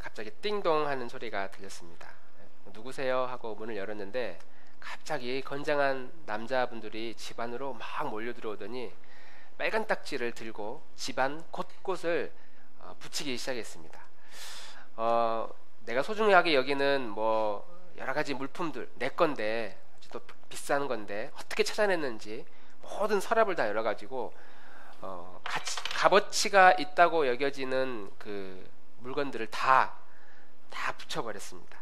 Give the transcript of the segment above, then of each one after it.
갑자기 띵동 하는 소리가 들렸습니다. 누구세요? 하고 문을 열었는데 갑자기 건장한 남자분들이 집 안으로 막 몰려 들어오더니 빨간 딱지를 들고 집안 곳곳을 붙이기 시작했습니다. 내가 소중하게 여기는 뭐 여러 가지 물품들 내 건데 또 비싼 건데 어떻게 찾아냈는지 모든 서랍을 다 열어가지고 값어치가 있다고 여겨지는 그 물건들을 다 붙여버렸습니다.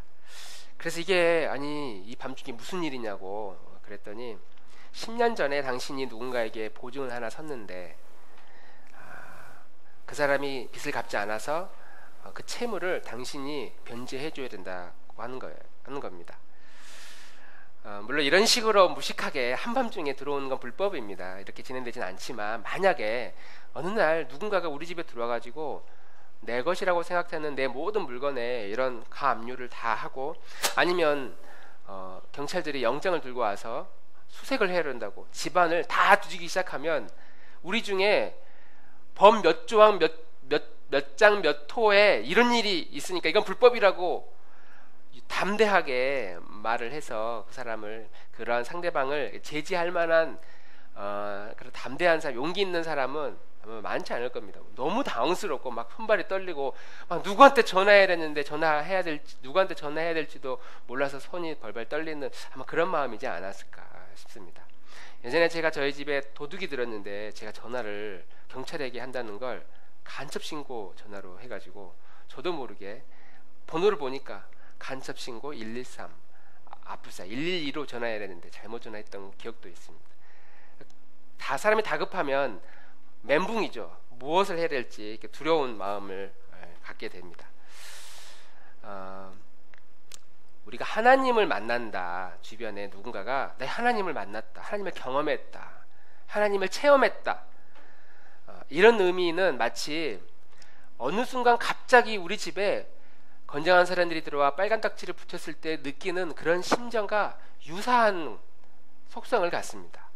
그래서 이게 아니 이 밤중에 무슨 일이냐고 그랬더니 10년 전에 당신이 누군가에게 보증을 하나 섰는데 그 사람이 빚을 갚지 않아서 그 채무를 당신이 변제해 줘야 된다고 하는 겁니다. 물론 이런 식으로 무식하게 한밤중에 들어오는 건 불법입니다. 이렇게 진행되진 않지만 만약에 어느 날 누군가가 우리 집에 들어와가지고 내 것이라고 생각하는 내 모든 물건에 이런 가압류를 다 하고 아니면 경찰들이 영장을 들고 와서 수색을 해야 된다고 집안을 다 뒤지기 시작하면 우리 중에 범 몇 조항 몇 장 몇 호에 이런 일이 있으니까 이건 불법이라고 담대하게 말을 해서 그 사람을 그러한 상대방을 제지할 만한 그런 담대한 사람, 용기 있는 사람은 아마 많지 않을 겁니다. 너무 당황스럽고 막 손발이 떨리고 막 누구한테 전화해야 되는데 누구한테 전화해야 될지도 몰라서 손이 벌벌 떨리는 아마 그런 마음이지 않았을까 싶습니다. 예전에 제가 저희 집에 도둑이 들었는데 제가 전화를 경찰에게 한다는 걸 간첩 신고 전화로 해가지고 저도 모르게 번호를 보니까 간첩 신고 113 아프사 112로 전화해야 되는데 잘못 전화했던 기억도 있습니다. 사람이 다급하면 멘붕이죠. 무엇을 해야 될지 이렇게 두려운 마음을 갖게 됩니다. 우리가 하나님을 만난다. 주변에 누군가가 내 하나님을 만났다. 하나님을 경험했다. 하나님을 체험했다. 이런 의미는 마치 어느 순간 갑자기 우리 집에 건장한 사람들이 들어와 빨간 딱지를 붙였을 때 느끼는 그런 심정과 유사한 속성을 갖습니다.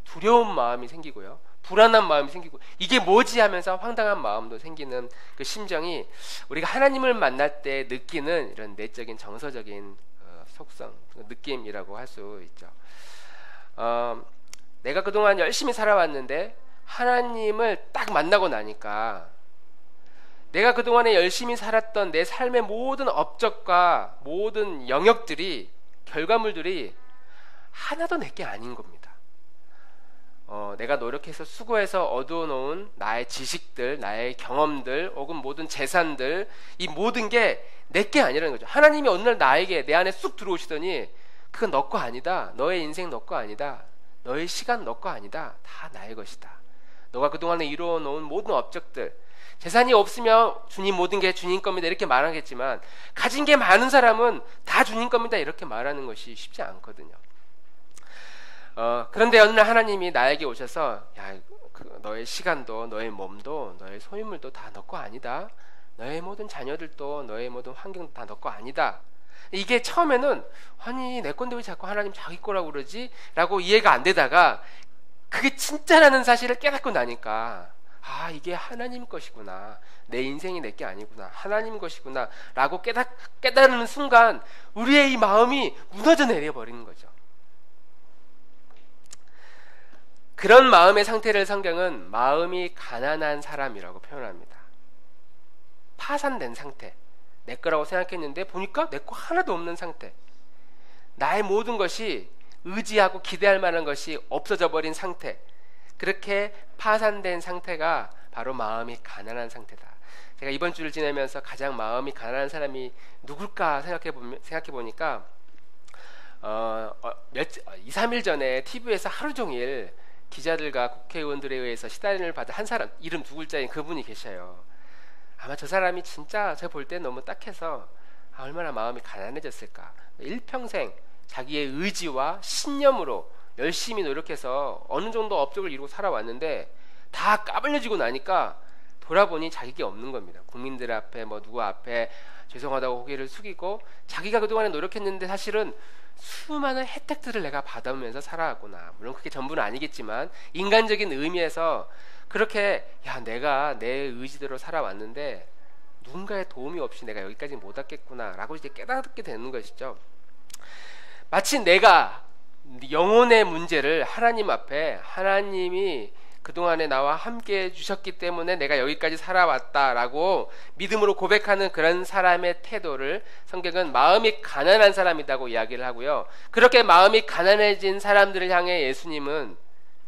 두려운 마음이 생기고요. 불안한 마음이 생기고 이게 뭐지 하면서 황당한 마음도 생기는 그 심정이 우리가 하나님을 만날 때 느끼는 이런 내적인 정서적인 속성, 느낌이라고 할 수 있죠. 내가 그동안 열심히 살아왔는데 하나님을 딱 만나고 나니까 내가 그동안에 열심히 살았던 내 삶의 모든 업적과 모든 영역들이 결과물들이 하나도 내게 아닌 겁니다. 내가 노력해서 수고해서 얻어놓은 나의 지식들, 나의 경험들, 혹은 모든 재산들, 이 모든 게 내게 아니라는 거죠. 하나님이 어느 날 나에게 내 안에 쑥 들어오시더니 그건 너 거 아니다. 너의 인생 너 거 아니다. 너의 시간 너 거 아니다. 다 나의 것이다. 너가 그동안에 이루어놓은 모든 업적들, 재산이 없으면 주님 모든 게 주님 겁니다 이렇게 말하겠지만 가진 게 많은 사람은 다 주님 겁니다 이렇게 말하는 것이 쉽지 않거든요. 그런데 어느 날 하나님이 나에게 오셔서 야, 너의 시간도 너의 몸도 너의 소유물도 다 너 거 아니다. 너의 모든 자녀들도 너의 모든 환경도 다 너 거 아니다. 이게 처음에는 아니 내 건데 왜 자꾸 하나님 자기 거라고 그러지? 라고 이해가 안 되다가 그게 진짜라는 사실을 깨닫고 나니까 아 이게 하나님 것이구나. 내 인생이 내게 아니구나. 하나님 것이구나 라고 깨달는 순간 우리의 이 마음이 무너져 내려버리는 거죠. 그런 마음의 상태를 성경은 마음이 가난한 사람이라고 표현합니다. 파산된 상태. 내 거라고 생각했는데 보니까 내 거 하나도 없는 상태. 나의 모든 것이 의지하고 기대할 만한 것이 없어져 버린 상태. 그렇게 파산된 상태가 바로 마음이 가난한 상태다. 제가 이번 주를 지내면서 가장 마음이 가난한 사람이 누굴까 생각해 보니까 2, 3일 전에 TV에서 하루 종일 기자들과 국회의원들에 의해서 시달림을 받은 한 사람, 이름 두 글자인 그분이 계셔요. 아마 저 사람이 진짜 제가 볼 때 너무 딱해서 얼마나 마음이 가난해졌을까. 일평생 자기의 의지와 신념으로 열심히 노력해서 어느 정도 업적을 이루고 살아왔는데 다 까발려지고 나니까 돌아보니 자기 게 없는 겁니다. 국민들 앞에 뭐 누구 앞에 죄송하다고 고개를 숙이고 자기가 그동안에 노력했는데 사실은 수많은 혜택들을 내가 받으면서 살아왔구나. 물론 그게 전부는 아니겠지만 인간적인 의미에서 그렇게 야 내가 내 의지대로 살아왔는데 누군가의 도움이 없이 내가 여기까지 못 왔겠구나라고 이제 깨닫게 되는 것이죠. 마치 내가 영혼의 문제를 하나님 앞에, 하나님이 그동안에 나와 함께 해주셨기 때문에 내가 여기까지 살아왔다라고 믿음으로 고백하는 그런 사람의 태도를 성경은 마음이 가난한 사람이라고 이야기를 하고요. 그렇게 마음이 가난해진 사람들을 향해 예수님은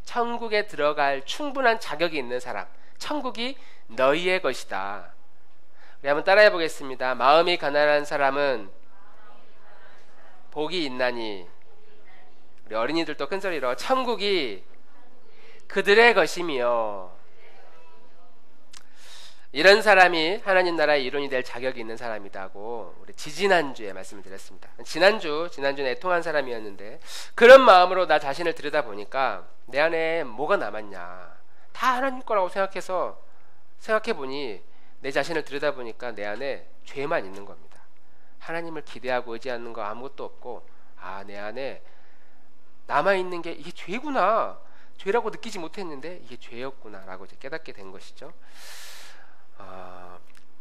천국에 들어갈 충분한 자격이 있는 사람, 천국이 너희의 것이다. 우리 한번 따라해 보겠습니다. 마음이 가난한 사람은 복이 있나니. 우리 어린이들도 큰 소리로 천국이 그들의 것이며, 이런 사람이 하나님 나라의 일원이 될 자격이 있는 사람이다고 우리 지지난주에 말씀을 드렸습니다. 지난주는 애통한 사람이었는데, 그런 마음으로 나 자신을 들여다보니까 내 안에 뭐가 남았냐, 다 하나님 거라고 생각해서 생각해보니, 내 자신을 들여다보니까 내 안에 죄만 있는 겁니다. 하나님을 기대하고 의지하는 거 아무것도 없고, 내 안에 남아있는 게 이게 죄구나, 죄라고 느끼지 못했는데 이게 죄였구나 라고 이제 깨닫게 된 것이죠.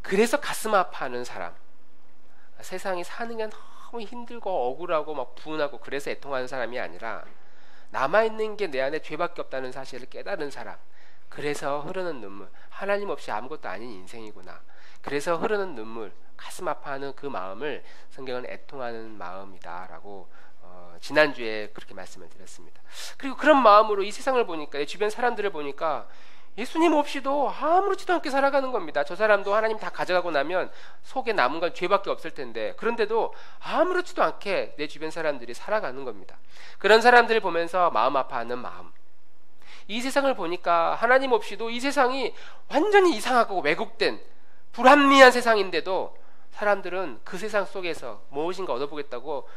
그래서 가슴 아파하는 사람, 세상이 사는 게 너무 힘들고 억울하고 막 분하고 그래서 애통하는 사람이 아니라, 남아있는 게 내 안에 죄밖에 없다는 사실을 깨달은 사람, 그래서 흐르는 눈물, 하나님 없이 아무것도 아닌 인생이구나, 그래서 흐르는 눈물, 가슴 아파하는 그 마음을 성경은 애통하는 마음이다 라고 지난주에 그렇게 말씀을 드렸습니다. 그리고 그런 마음으로 이 세상을 보니까, 내 주변 사람들을 보니까 예수님 없이도 아무렇지도 않게 살아가는 겁니다. 저 사람도 하나님 다 가져가고 나면 속에 남은 건 죄밖에 없을 텐데, 그런데도 아무렇지도 않게 내 주변 사람들이 살아가는 겁니다. 그런 사람들을 보면서 마음 아파하는 마음, 이 세상을 보니까 하나님 없이도 이 세상이 완전히 이상하고 왜곡된 불합리한 세상인데도 사람들은 그 세상 속에서 무엇인가 얻어보겠다고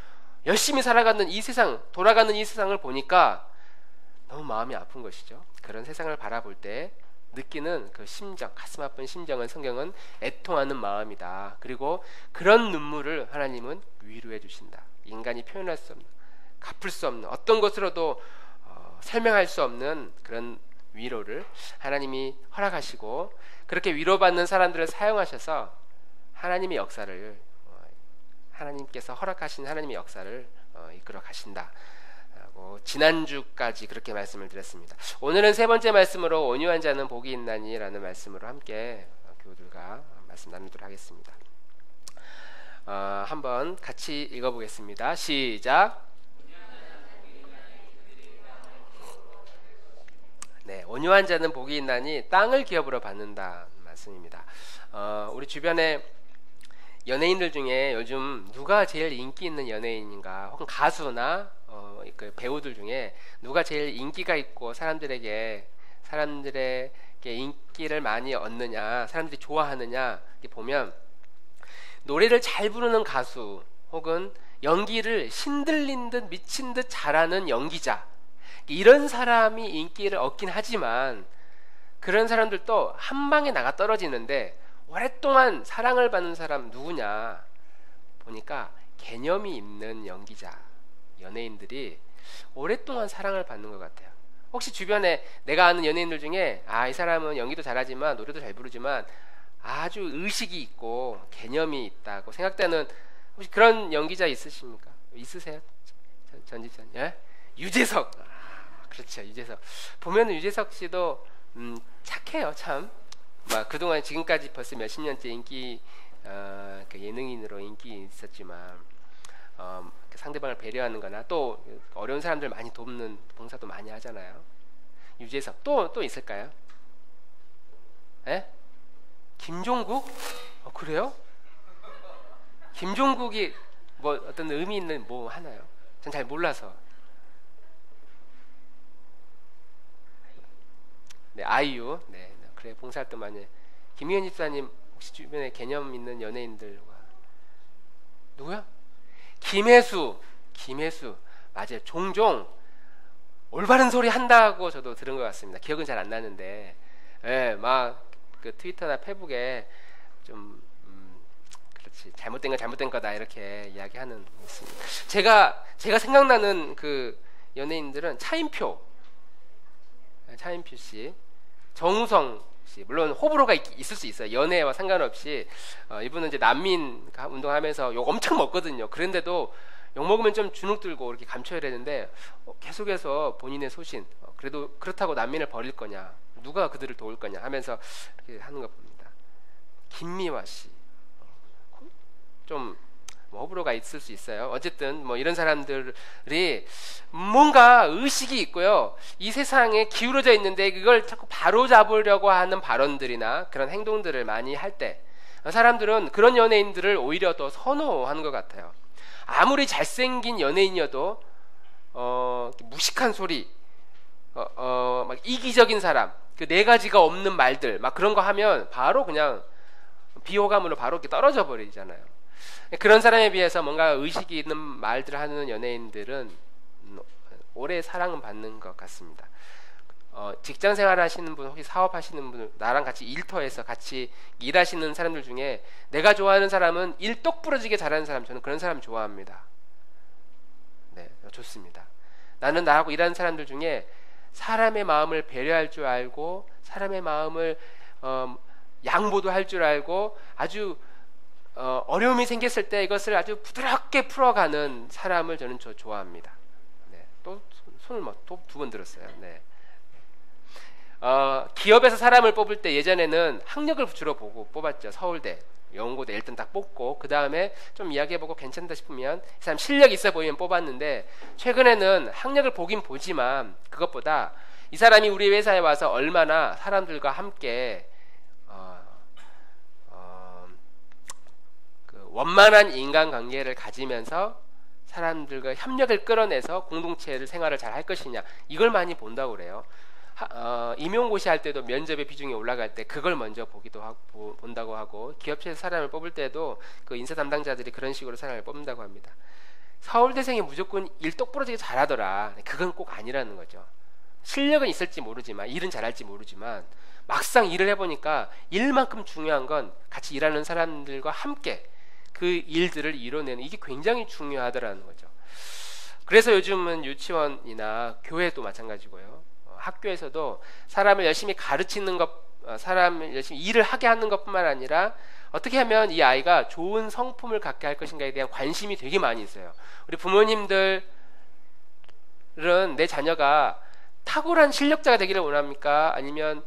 열심히 살아가는 이 세상, 돌아가는 이 세상을 보니까 너무 마음이 아픈 것이죠. 그런 세상을 바라볼 때 느끼는 그 심정, 가슴 아픈 심정은 성경은 애통하는 마음이다. 그리고 그런 눈물을 하나님은 위로해 주신다. 인간이 표현할 수 없는, 갚을 수 없는, 어떤 것으로도 설명할 수 없는 그런 위로를 하나님이 허락하시고, 그렇게 위로받는 사람들을 사용하셔서 하나님의 역사를, 하나님께서 허락하신 하나님의 역사를 이끌어 가신다. 지난주까지 그렇게 말씀을 드렸습니다. 오늘은 세 번째 말씀으로 온유한 자는 복이 있나니 라는 말씀으로 함께 교우들과 말씀 나누도록 하겠습니다. 한번 같이 읽어보겠습니다. 시작. 네, 온유한 자는 복이 있나니 땅을 기업으로 받는다 말씀입니다. 우리 주변에 연예인들 중에 요즘 누가 제일 인기 있는 연예인인가, 혹은 가수나 그 배우들 중에 누가 제일 인기가 있고 사람들에게 인기를 많이 얻느냐, 사람들이 좋아하느냐 보면, 노래를 잘 부르는 가수 혹은 연기를 신들린 듯 미친 듯 잘하는 연기자, 이런 사람이 인기를 얻긴 하지만, 그런 사람들도 한 방에 나가 떨어지는데 오랫동안 사랑을 받는 사람 누구냐 보니까 개념이 있는 연기자, 연예인들이 오랫동안 사랑을 받는 것 같아요. 혹시 주변에 내가 아는 연예인들 중에 이 사람은 연기도 잘하지만 노래도 잘 부르지만 아주 의식이 있고 개념이 있다고 생각되는 혹시 그런 연기자 있으십니까? 있으세요? 전지현? 예? 유재석. 그렇죠, 유재석. 보면 유재석 씨도 착해요, 참. 막 그동안 지금까지 벌써 몇십 년째 인기 그 예능인으로 인기 있었지만 상대방을 배려하는 거나 또 어려운 사람들 많이 돕는 봉사도 많이 하잖아요. 유재석. 또 있을까요? 에? 김종국? 그래요? 김종국이 뭐 어떤 의미 있는 뭐 하나요? 전 잘 몰라서. 네, 아이유. 네, 그래, 봉사활동 많이 해. 김희연 집사님 혹시 주변에 개념 있는 연예인들과 누구야? 김혜수. 맞아요. 종종 올바른 소리 한다고 저도 들은 것 같습니다. 기억은 잘 안 나는데, 예, 막 그 트위터나 페북에 좀 그렇지, 잘못된 건 잘못된 거다 이렇게 이야기하는 있습니다. 제가 생각나는 그 연예인들은 차인표 씨, 정우성 물론 호불호가 있을 수 있어요. 연애와 상관없이. 이분은 이제 난민 운동하면서 욕 엄청 먹거든요. 그런데도 욕 먹으면 좀 주눅 들고 이렇게 감춰야 되는데 계속해서 본인의 소신, 그래도 그렇다고 난민을 버릴 거냐, 누가 그들을 도울 거냐 하면서 이렇게 하는 거 봅니다. 김미화 씨, 좀 호불호가 있을 수 있어요. 어쨌든 뭐 이런 사람들이 뭔가 의식이 있고요, 이 세상에 기울어져 있는데 그걸 자꾸 바로잡으려고 하는 발언들이나 그런 행동들을 많이 할 때 사람들은 그런 연예인들을 오히려 더 선호하는 것 같아요. 아무리 잘생긴 연예인이어도 무식한 소리, 막 이기적인 사람, 그 네 가지가 없는 말들 막 그런 거 하면 바로 그냥 비호감으로 바로 이렇게 떨어져 버리잖아요. 그런 사람에 비해서 뭔가 의식이 있는 말들을 하는 연예인들은 오래 사랑은 받는 것 같습니다. 직장 생활 하시는 분, 혹시 사업하시는 분, 나랑 같이 일터에서 같이 일하시는 사람들 중에 내가 좋아하는 사람은 일 똑부러지게 잘하는 사람, 저는 그런 사람 좋아합니다. 네, 좋습니다. 나는 나하고 일하는 사람들 중에 사람의 마음을 배려할 줄 알고, 사람의 마음을 양보도 할 줄 알고, 아주 어려움이 생겼을 때 이것을 아주 부드럽게 풀어가는 사람을 저는 좋아합니다. 네, 또 손을 또 두 번 들었어요. 네. 기업에서 사람을 뽑을 때 예전에는 학력을 주로 보고 뽑았죠. 서울대, 연고대 일단 딱 뽑고 그 다음에 좀 이야기해보고 괜찮다 싶으면 이 사람 실력 있어 보이면 뽑았는데, 최근에는 학력을 보긴 보지만 그것보다 이 사람이 우리 회사에 와서 얼마나 사람들과 함께 그 원만한 인간관계를 가지면서 사람들과 협력을 끌어내서 공동체를 생활을 잘 할 것이냐, 이걸 많이 본다고 그래요. 임용고시 할 때도 면접의 비중이 올라갈 때 그걸 먼저 본다고 하고, 기업체에서 사람을 뽑을 때도 그 인사 담당자들이 그런 식으로 사람을 뽑는다고 합니다. 서울대생이 무조건 일 똑부러지게 잘하더라, 그건 꼭 아니라는 거죠. 실력은 있을지 모르지만, 일은 잘할지 모르지만 막상 일을 해보니까 일만큼 중요한 건 같이 일하는 사람들과 함께 그 일들을 이뤄내는, 이게 굉장히 중요하더라는 거죠. 그래서 요즘은 유치원이나 교회도 마찬가지고요, 학교에서도 사람을 열심히 가르치는 것, 사람을 열심히 일을 하게 하는 것뿐만 아니라 어떻게 하면 이 아이가 좋은 성품을 갖게 할 것인가에 대한 관심이 되게 많이 있어요. 우리 부모님들은 내 자녀가 탁월한 실력자가 되기를 원합니까? 아니면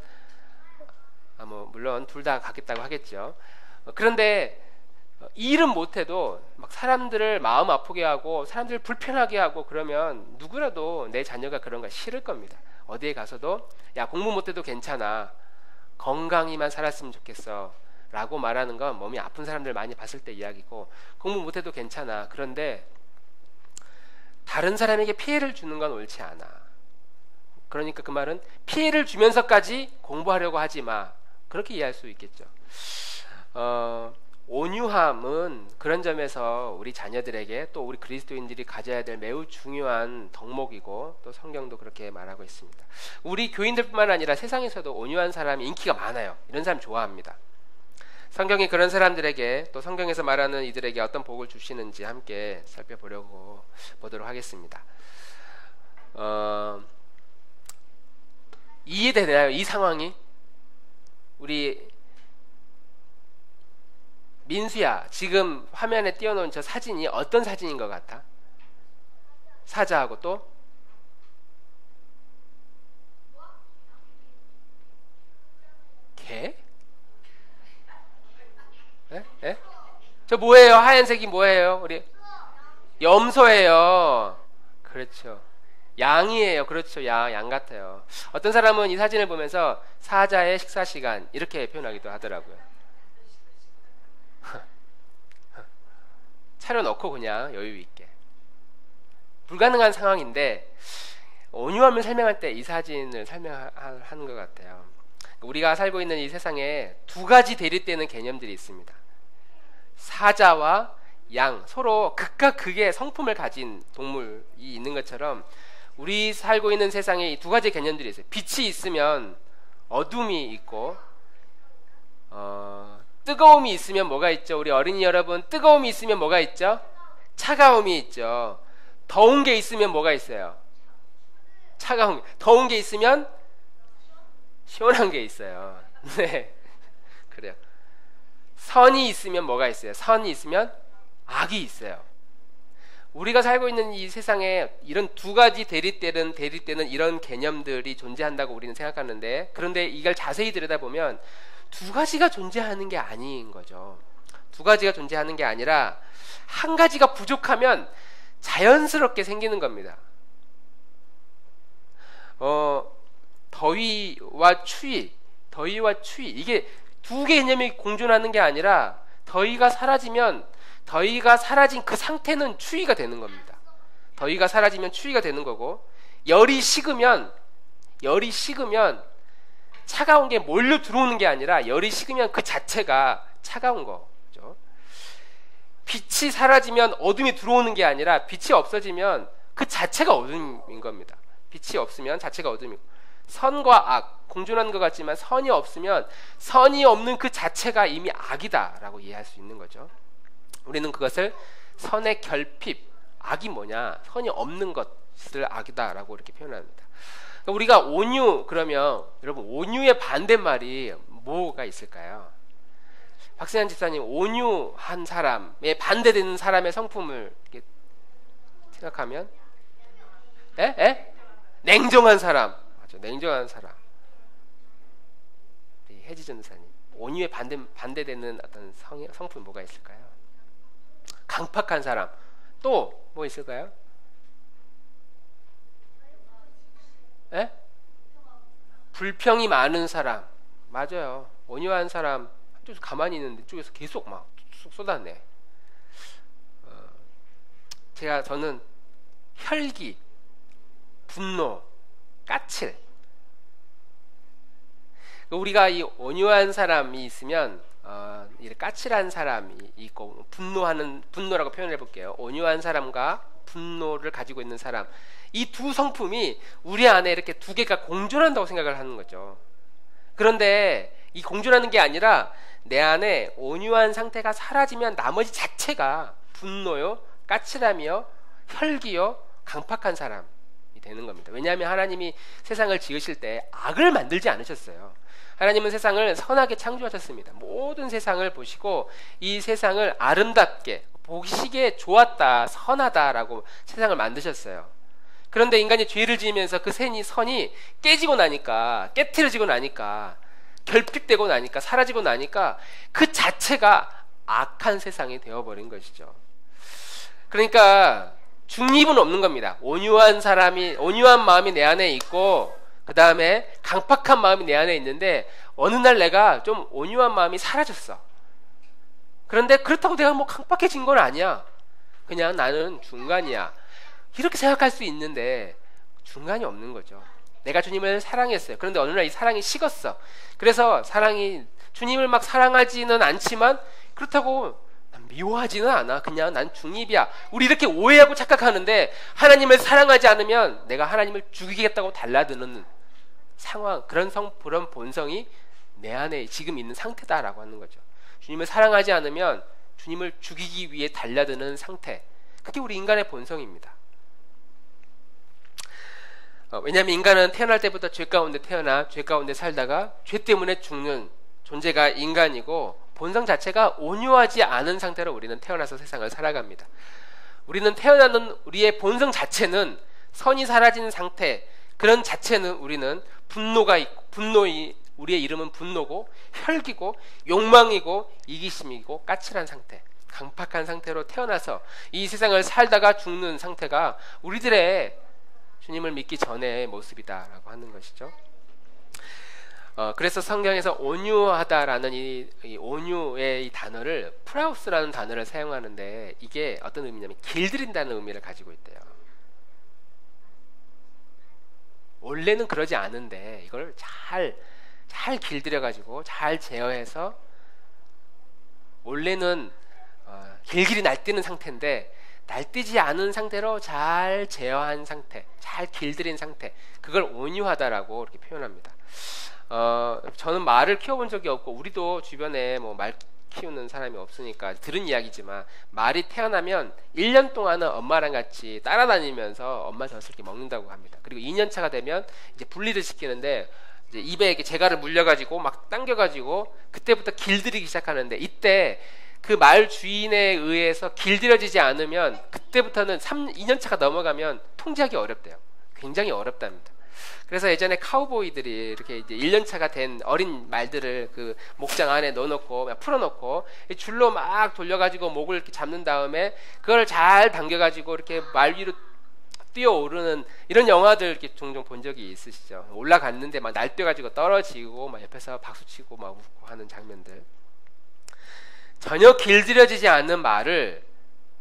물론 둘 다 갖겠다고 하겠죠. 그런데 일은 못해도 막 사람들을 마음 아프게 하고 사람들을 불편하게 하고 그러면 누구라도 내 자녀가 그런 거 싫을 겁니다. 어디에 가서도 야, 공부 못해도 괜찮아, 건강히만 살았으면 좋겠어 라고 말하는 건 몸이 아픈 사람들 많이 봤을 때 이야기고, 공부 못해도 괜찮아, 그런데 다른 사람에게 피해를 주는 건 옳지 않아. 그러니까 그 말은 피해를 주면서까지 공부하려고 하지 마, 그렇게 이해할 수 있겠죠. 온유함은 그런 점에서 우리 자녀들에게, 또 우리 그리스도인들이 가져야 될 매우 중요한 덕목이고, 또 성경도 그렇게 말하고 있습니다. 우리 교인들뿐만 아니라 세상에서도 온유한 사람이 인기가 많아요. 이런 사람 좋아합니다. 성경이 그런 사람들에게, 또 성경에서 말하는 이들에게 어떤 복을 주시는지 함께 보도록 하겠습니다. 이해되나요? 이 상황이? 우리 민수야, 지금 화면에 띄워놓은 저 사진이 어떤 사진인 것 같아? 사자하고 또? 개? 에? 에? 저 뭐예요? 하얀색이 뭐예요? 우리 염소예요. 그렇죠. 양이에요. 그렇죠. 양 같아요. 어떤 사람은 이 사진을 보면서 사자의 식사 시간 이렇게 표현하기도 하더라고요. 차려놓고 그냥 여유 있게. 불가능한 상황인데 온유함을 설명할 때 이 사진을 설명하는 것 같아요. 우리가 살고 있는 이 세상에 두 가지 대립되는 개념들이 있습니다. 사자와 양, 서로 극과 극의 성품을 가진 동물이 있는 것처럼 우리 살고 있는 세상에 이 두 가지 개념들이 있어요. 빛이 있으면 어둠이 있고, 뜨거움이 있으면 뭐가 있죠? 우리 어린이 여러분, 뜨거움이 있으면 뭐가 있죠? 차가움이 있죠. 더운 게 있으면 뭐가 있어요? 더운 게 있으면 시원한 게 있어요. 네, 그래요. 선이 있으면 뭐가 있어요? 선이 있으면 악이 있어요. 우리가 살고 있는 이 세상에 이런 두 가지 대립되는 이런 개념들이 존재한다고 우리는 생각하는데, 그런데 이걸 자세히 들여다보면 두 가지가 존재하는 게 아닌 거죠. 두 가지가 존재하는 게 아니라 한 가지가 부족하면 자연스럽게 생기는 겁니다. 더위와 추위 이게 두 개념이 공존하는 게 아니라 더위가 사라진 그 상태는 추위가 되는 겁니다. 더위가 사라지면 추위가 되는 거고, 열이 식으면 차가운 게 몰려 들어오는 게 아니라 열이 식으면 그 자체가 차가운 거죠. 빛이 사라지면 어둠이 들어오는 게 아니라 빛이 없어지면 그 자체가 어둠인 겁니다. 빛이 없으면 자체가 어둠이고, 선과 악 공존하는 것 같지만 선이 없으면 선이 없는 그 자체가 이미 악이다라고 이해할 수 있는 거죠. 우리는 그것을 선의 결핍, 악이 뭐냐, 선이 없는 것을 악이다라고 이렇게 표현합니다. 그러니까 우리가 온유 그러면 여러분, 온유의 반대말이 뭐가 있을까요? 박세현 집사님, 온유한 사람에 반대되는 사람의 성품을 이렇게 생각하면 냉정한 사람. 맞죠, 냉정한 사람. 혜지 전사님, 온유에 반대되는 어떤 성품이 뭐가 있을까요? 강팍한 사람. 또 뭐 있을까요? 불평이 많은 사람. 맞아요. 온유한 사람 한쪽에서 가만히 있는데 이쪽에서 계속 막 쏟아내. 저는 혈기, 분노, 까칠, 우리가 이 온유한 사람이 있으면 까칠한 사람이 있고, 분노라고 표현해 볼게요. 온유한 사람과 분노를 가지고 있는 사람, 이 두 성품이 우리 안에 이렇게 두 개가 공존한다고 생각을 하는 거죠. 그런데 이 공존하는 게 아니라 내 안에 온유한 상태가 사라지면 나머지 자체가 분노요, 까칠함이요, 혈기요, 강팍한 사람이 되는 겁니다. 왜냐하면 하나님이 세상을 지으실 때 악을 만들지 않으셨어요. 하나님은 세상을 선하게 창조하셨습니다. 모든 세상을 보시고 이 세상을 아름답게, 보시기에 좋았다, 선하다라고 세상을 만드셨어요. 그런데 인간이 죄를 지으면서 그 선이 깨지고 나니까, 깨트려지고 나니까, 결핍되고 나니까, 사라지고 나니까 그 자체가 악한 세상이 되어버린 것이죠. 그러니까 중립은 없는 겁니다. 온유한 마음이 내 안에 있고, 그 다음에 강팍한 마음이 내 안에 있는데, 어느 날 내가 좀 온유한 마음이 사라졌어. 그런데 그렇다고 내가 뭐 강팍해진 건 아니야. 그냥 나는 중간이야. 이렇게 생각할 수 있는데 중간이 없는 거죠. 내가 주님을 사랑했어요. 그런데 어느 날 이 사랑이 식었어. 그래서 주님을 막 사랑하지는 않지만 그렇다고 난 미워하지는 않아. 그냥 난 중립이야. 우리 이렇게 오해하고 착각하는데, 하나님을 사랑하지 않으면 내가 하나님을 죽이겠다고 달라드는 상황, 그런 본성이 내 안에 지금 있는 상태다라고 하는 거죠. 주님을 사랑하지 않으면 주님을 죽이기 위해 달려드는 상태, 그게 우리 인간의 본성입니다. 왜냐하면 인간은 태어날 때부터 죄 가운데 태어나 죄 가운데 살다가 죄 때문에 죽는 존재가 인간이고, 본성 자체가 온유하지 않은 상태로 우리는 태어나서 세상을 살아갑니다. 우리는 태어나는 우리의 본성 자체는 선이 사라진 상태, 그런 자체는 우리는 분노가 있고, 우리의 이름은 분노고, 혈기고, 욕망이고, 이기심이고, 까칠한 상태, 강팍한 상태로 태어나서 이 세상을 살다가 죽는 상태가 우리들의 주님을 믿기 전의 모습이다라고 하는 것이죠. 그래서 성경에서 온유하다라는 이 온유의 이 단어를 프라우스라는 단어를 사용하는데, 이게 어떤 의미냐면 길들인다는 의미를 가지고 있대요. 원래는 그러지 않은데 이걸 잘 길들여 가지고 잘 제어해서, 원래는 길길이 날뛰는 상태인데 날뛰지 않은 상태로 잘 제어한 상태, 잘 길들인 상태, 그걸 온유하다라고 이렇게 표현합니다. 저는 말을 키워본 적이 없고, 우리도 주변에 뭐 말 키우는 사람이 없으니까 들은 이야기지만, 말이 태어나면 1년 동안은 엄마랑 같이 따라다니면서 엄마 젖을 이렇게 먹는다고 합니다. 그리고 2년 차가 되면 이제 분리를 시키는데, 이제 입에 이렇게 재갈을 물려가지고 막 당겨가지고 그때부터 길들이기 시작하는데, 이때 그 말 주인에 의해서 길들여지지 않으면 그때부터는 2년차가 넘어가면 통제하기 어렵대요. 굉장히 어렵답니다. 그래서 예전에 카우보이들이 이렇게 이제 1년차가 된 어린 말들을 그 목장 안에 넣어놓고 풀어놓고 줄로 막 돌려가지고 목을 이렇게 잡는 다음에 그걸 잘 당겨가지고 이렇게 말 위로 뛰어오르는 이런 영화들 이렇게 종종 본 적이 있으시죠. 올라갔는데 막 날뛰어가지고 떨어지고 막 옆에서 박수치고 막 웃고 하는 장면들. 전혀 길들여지지 않는 말을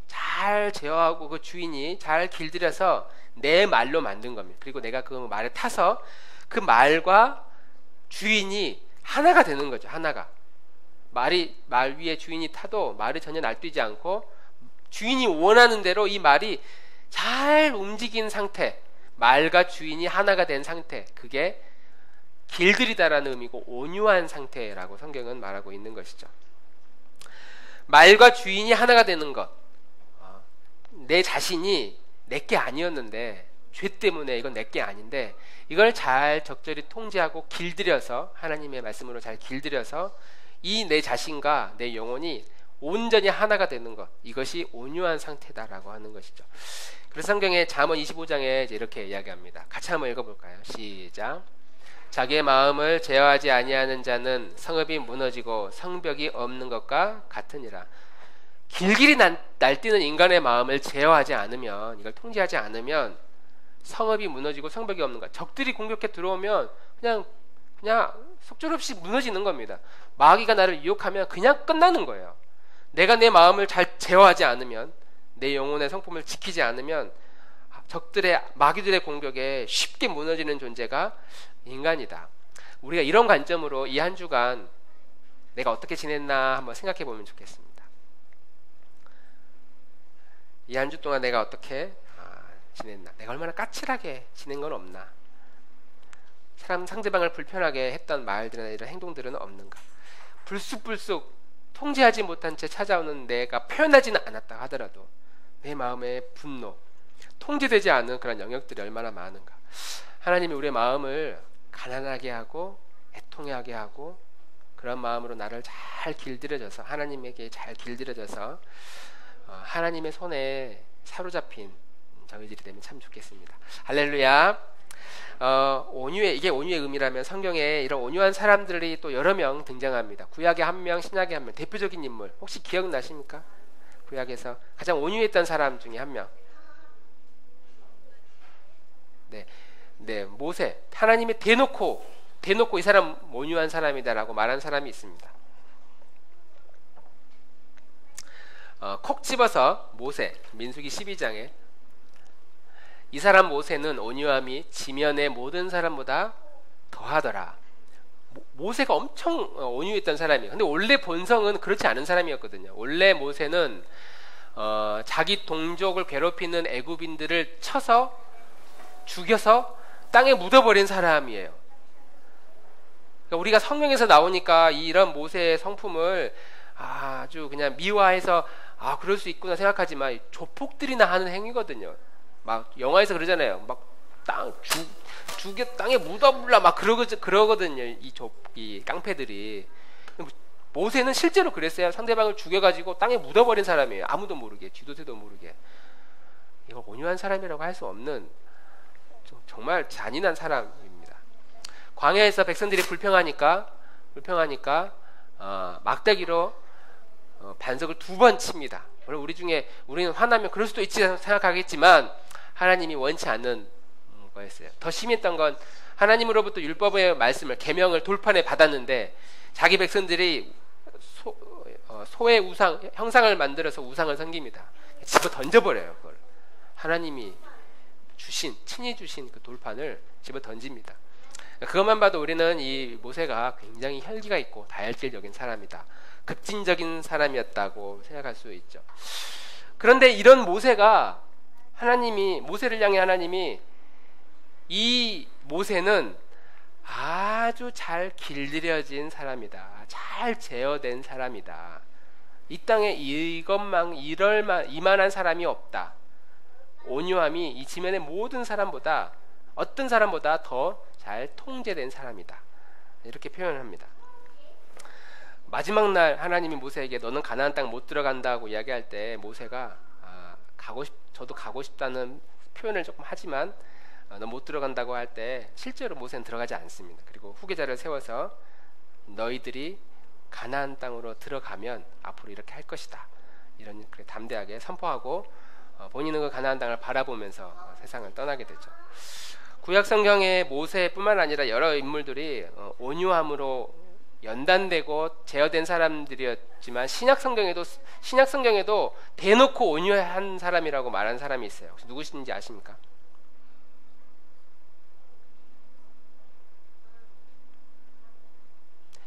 잘 제어하고 그 주인이 잘 길들여서 내 말로 만든 겁니다. 그리고 내가 그 말에 타서 그 말과 주인이 하나가 되는 거죠. 하나가. 말 위에 주인이 타도 말이 전혀 날뛰지 않고 주인이 원하는 대로 이 말이 잘 움직인 상태, 말과 주인이 하나가 된 상태, 그게 길들이다라는 의미고 온유한 상태라고 성경은 말하고 있는 것이죠. 말과 주인이 하나가 되는 것, 내 자신이 내게 아니었는데 죄 때문에 이건 내게 아닌데 이걸 잘 적절히 통제하고 길들여서 하나님의 말씀으로 잘 길들여서 이 내 자신과 내 영혼이 온전히 하나가 되는 것, 이것이 온유한 상태다라고 하는 것이죠. 그래서 성경의 잠언 25장에 이제 이렇게 이야기합니다. 같이 한번 읽어볼까요? 시작. 자기의 마음을 제어하지 아니하는 자는 성읍이 무너지고 성벽이 없는 것과 같으니라. 길길이 날뛰는 인간의 마음을 제어하지 않으면, 이걸 통제하지 않으면 성읍이 무너지고 성벽이 없는 것, 적들이 공격해 들어오면 그냥 속절없이 무너지는 겁니다. 마귀가 나를 유혹하면 그냥 끝나는 거예요. 내가 내 마음을 잘 제어하지 않으면, 내 영혼의 성품을 지키지 않으면 마귀들의 공격에 쉽게 무너지는 존재가 인간이다. 우리가 이런 관점으로 이 한 주간 내가 어떻게 지냈나 한번 생각해 보면 좋겠습니다. 이 한 주 동안 내가 어떻게 지냈나, 내가 얼마나 까칠하게 지낸 건 없나, 상대방을 불편하게 했던 말들이나 이런 행동들은 없는가, 불쑥불쑥 통제하지 못한 채 찾아오는 내가 표현하지는 않았다 하더라도 내 마음의 분노, 통제되지 않은 그런 영역들이 얼마나 많은가. 하나님이 우리의 마음을 가난하게 하고 애통하게 하고 그런 마음으로 나를 잘 길들여져서, 하나님에게 잘 길들여져서 하나님의 손에 사로잡힌 저희들이 되면 참 좋겠습니다. 할렐루야. 이게 온유의 의미라면 성경에 이런 온유한 사람들이 또 여러 명 등장합니다. 구약에 한 명, 신약에 한 명. 대표적인 인물 혹시 기억나십니까? 구약에서 가장 온유했던 사람 중에 한 명. 네, 모세. 하나님이 대놓고 이 사람 온유한 사람이다라고 말한 사람이 있습니다. 콕 집어서 모세, 민수기 12장에 이 사람 모세는 온유함이 지면의 모든 사람보다 더하더라. 모세가 엄청 온유했던 사람이에요. 근데 원래 본성은 그렇지 않은 사람이었거든요. 원래 모세는 자기 동족을 괴롭히는 애굽인들을 쳐서 죽여서 땅에 묻어버린 사람이에요. 그러니까 우리가 성경에서 나오니까 이런 모세의 성품을 아주 그냥 미화해서 그럴 수 있구나 생각하지만 조폭들이나 하는 행위거든요. 막 영화에서 그러잖아요. 막 죽여 땅에 묻어불라 막 그러거든요. 이 깡패들이. 모세는 실제로 그랬어요. 상대방을 죽여가지고 땅에 묻어버린 사람이에요. 아무도 모르게, 쥐도새도 모르게. 이거 온유한 사람이라고 할 수 없는 정말 잔인한 사람입니다. 광야에서 백성들이 불평하니까 막대기로 반석을 2번 칩니다. 물론 우리는 화나면 그럴 수도 있지 생각하겠지만 하나님이 원치 않는 거였어요. 더 심했던 건 하나님으로부터 율법의 말씀을, 계명을 돌판에 받았는데 자기 백성들이 소의 형상을 만들어서 우상을 섬깁니다. 집어 던져버려요. 그걸 하나님이 친히 주신 그 돌판을 집어 던집니다. 그것만 봐도 우리는 이 모세가 굉장히 혈기가 있고 다혈질적인 사람이다, 급진적인 사람이었다고 생각할 수 있죠. 그런데 이런 모세가 모세를 향해 하나님이 이 모세는 아주 잘 길들여진 사람이다, 잘 제어된 사람이다, 이 땅에 이만한 사람이 없다, 온유함이 이 지면의 모든 사람보다 어떤 사람보다 더 잘 통제된 사람이다. 이렇게 표현을 합니다. 마지막 날 하나님이 모세에게 너는 가나안 땅 못 들어간다고 이야기할 때 모세가 저도 가고 싶다는 표현을 조금 하지만 너 못 들어간다고 할 때 실제로 모세는 들어가지 않습니다. 그리고 후계자를 세워서 너희들이 가나안 땅으로 들어가면 앞으로 이렇게 할 것이다. 이런 담대하게 선포하고 본인은 그 가나안 땅을 바라보면서 세상을 떠나게 되죠. 구약 성경에 모세뿐만 아니라 여러 인물들이 온유함으로 연단되고 제어된 사람들이었지만 신약 성경에도 대놓고 온유한 사람이라고 말한 사람이 있어요. 혹시 누구신지 아십니까?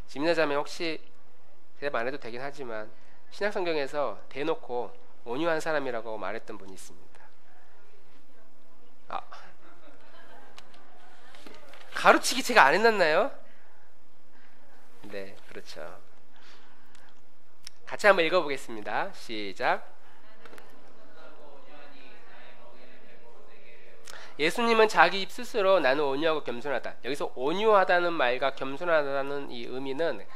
질문하자면 혹시 대답 안 해도 되긴 하지만 신약 성경에서 대놓고 온유한 사람이라고 말했던 분이 있습니다. 가로치기 제가 안 해놨나요? 네, 그렇죠. 같이 한번 읽어보겠습니다. 시작. 예수님은 자기 입 스스로 나는 온유하고 겸손하다. 여기서 온유하다는 말과 겸손하다는 이 의미는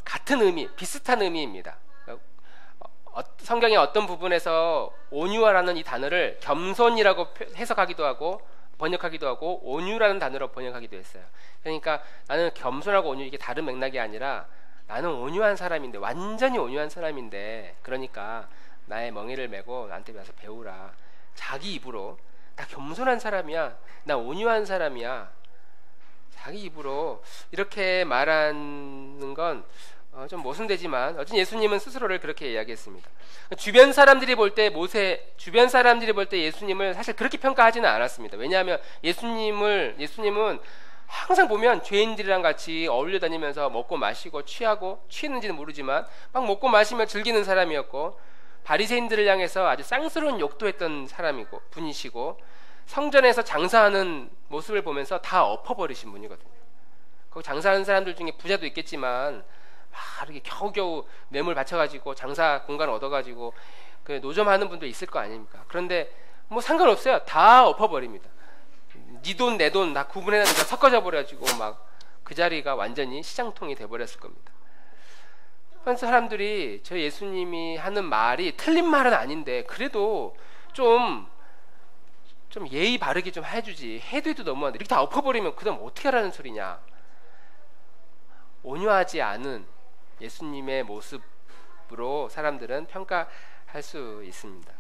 같은 의미, 비슷한 의미입니다. 성경의 어떤 부분에서 온유하라는 이 단어를 겸손이라고 해석하기도 하고 번역하기도 하고 온유라는 단어로 번역하기도 했어요. 그러니까 나는 겸손하고 온유, 이게 다른 맥락이 아니라 나는 온유한 사람인데, 완전히 온유한 사람인데, 그러니까 나의 멍에를 메고 나한테 와서 배우라. 자기 입으로 나 겸손한 사람이야, 나 온유한 사람이야, 자기 입으로 이렇게 말하는 건 좀 모순되지만 어쨌든 예수님은 스스로를 그렇게 이야기했습니다. 주변 사람들이 볼 때 예수님을 사실 그렇게 평가하지는 않았습니다. 왜냐하면 예수님은 항상 보면 죄인들이랑 같이 어울려 다니면서 먹고 마시고 취했는지는 모르지만 막 먹고 마시며 즐기는 사람이었고, 바리새인들을 향해서 아주 쌍스러운 욕도 했던 분이시고, 성전에서 장사하는 모습을 보면서 다 엎어버리신 분이거든요. 거기 장사하는 사람들 중에 부자도 있겠지만 막 이렇게 겨우겨우 뇌물 바쳐가지고 장사 공간 얻어가지고 그 노점하는 분도 있을 거 아닙니까? 그런데 뭐 상관없어요. 다 엎어버립니다. 네 돈 내 돈 다 구분해서 섞어져 버려가지고 막 그 자리가 완전히 시장통이 돼버렸을 겁니다. 그래서 사람들이 저 예수님이 하는 말이 틀린 말은 아닌데 그래도 좀 예의 바르게 좀 해주지, 해도 너무한데 이렇게 다 엎어버리면 그 다음 어떻게 하라는 소리냐. 온유하지 않은 예수님의 모습으로 사람들은 평가할 수 있습니다.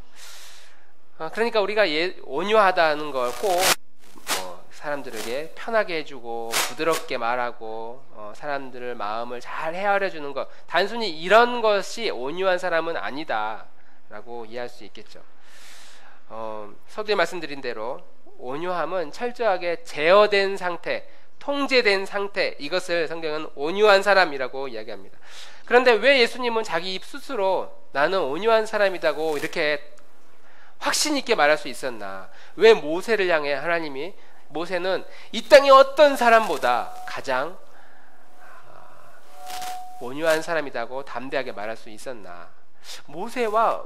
그러니까 우리가 온유하다는 걸 꼭 사람들에게 편하게 해주고 부드럽게 말하고 사람들의 마음을 잘 헤아려주는 것, 단순히 이런 것이 온유한 사람은 아니다 라고 이해할 수 있겠죠. 서두에 말씀드린 대로 온유함은 철저하게 제어된 상태, 통제된 상태, 이것을 성경은 온유한 사람이라고 이야기합니다. 그런데 왜 예수님은 자기 입 스스로 나는 온유한 사람이라고 이렇게 확신 있게 말할 수 있었나? 왜 모세를 향해 하나님이, 모세는 이 땅의 어떤 사람보다 가장 온유한 사람이라고 담대하게 말할 수 있었나? 모세와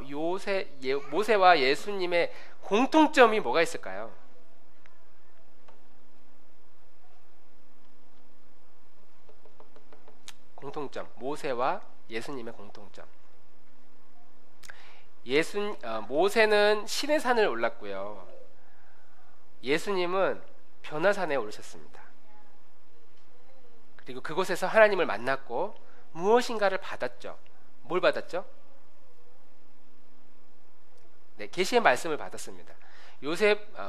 예수님의 공통점이 뭐가 있을까요? 공통점, 모세와 예수님의 공통점. 모세는 시내 산을 올랐고요. 예수님은 변화산에 오르셨습니다. 그리고 그곳에서 하나님을 만났고 무엇인가를 받았죠. 뭘 받았죠? 네, 계시의 말씀을 받았습니다.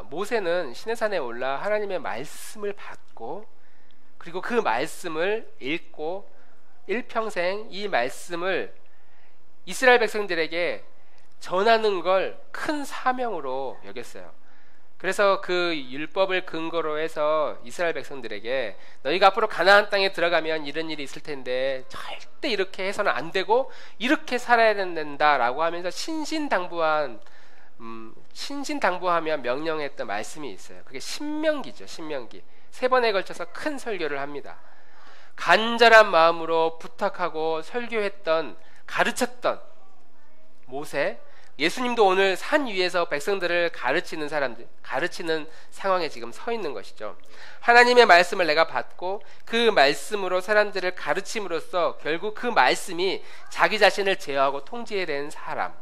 모세는 시내산에 올라 하나님의 말씀을 받고, 그리고 그 말씀을 읽고 일평생 이 말씀을 이스라엘 백성들에게 전하는 걸 큰 사명으로 여겼어요. 그래서 그 율법을 근거로 해서 이스라엘 백성들에게 너희가 앞으로 가나안 땅에 들어가면 이런 일이 있을 텐데 절대 이렇게 해서는 안 되고 이렇게 살아야 된다라고 하면서 신신당부하며 명령했던 말씀이 있어요. 그게 신명기죠. 신명기. 3번에 걸쳐서 큰 설교를 합니다. 간절한 마음으로 부탁하고 설교했던, 가르쳤던 모세, 예수님도 오늘 산 위에서 백성들을 가르치는 상황에 지금 서 있는 것이죠. 하나님의 말씀을 내가 받고 그 말씀으로 사람들을 가르침으로써 결국 그 말씀이 자기 자신을 제어하고 통제해낸 사람,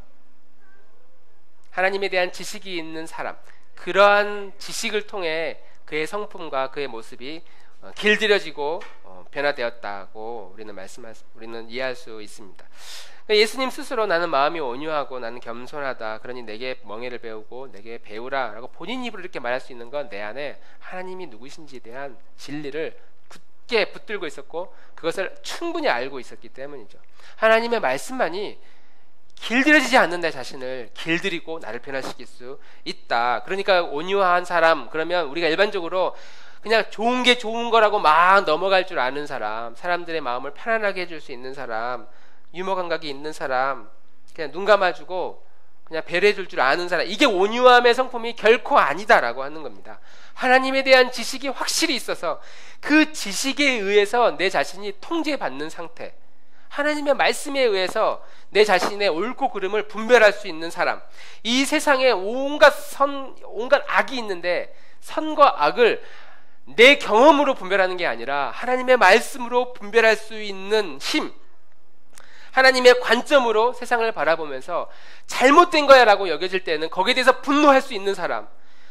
하나님에 대한 지식이 있는 사람, 그러한 지식을 통해 그의 성품과 그의 모습이 길들여지고 변화되었다고 우리는 이해할 수 있습니다. 예수님 스스로 나는 마음이 온유하고 나는 겸손하다, 그러니 내게 멍에를 배우고 내게 배우라 라고 본인 입으로 이렇게 말할 수 있는 건 내 안에 하나님이 누구신지에 대한 진리를 굳게 붙들고 있었고 그것을 충분히 알고 있었기 때문이죠. 하나님의 말씀만이 길들여지지 않는 내 자신을 길들이고 나를 변화시킬 수 있다. 그러니까 온유한 사람, 그러면 우리가 일반적으로 그냥 좋은 게 좋은 거라고 막 넘어갈 줄 아는 사람, 사람들의 마음을 편안하게 해줄 수 있는 사람, 유머 감각이 있는 사람, 그냥 눈 감아주고 그냥 배려해줄 줄 아는 사람, 이게 온유함의 성품이 결코 아니다라고 하는 겁니다. 하나님에 대한 지식이 확실히 있어서 그 지식에 의해서 내 자신이 통제받는 상태, 하나님의 말씀에 의해서 내 자신의 옳고 그름을 분별할 수 있는 사람, 이 세상에 온갖 악이 있는데 선과 악을 내 경험으로 분별하는 게 아니라 하나님의 말씀으로 분별할 수 있는 힘, 하나님의 관점으로 세상을 바라보면서 잘못된 거야 라고 여겨질 때는 거기에 대해서 분노할 수 있는 사람,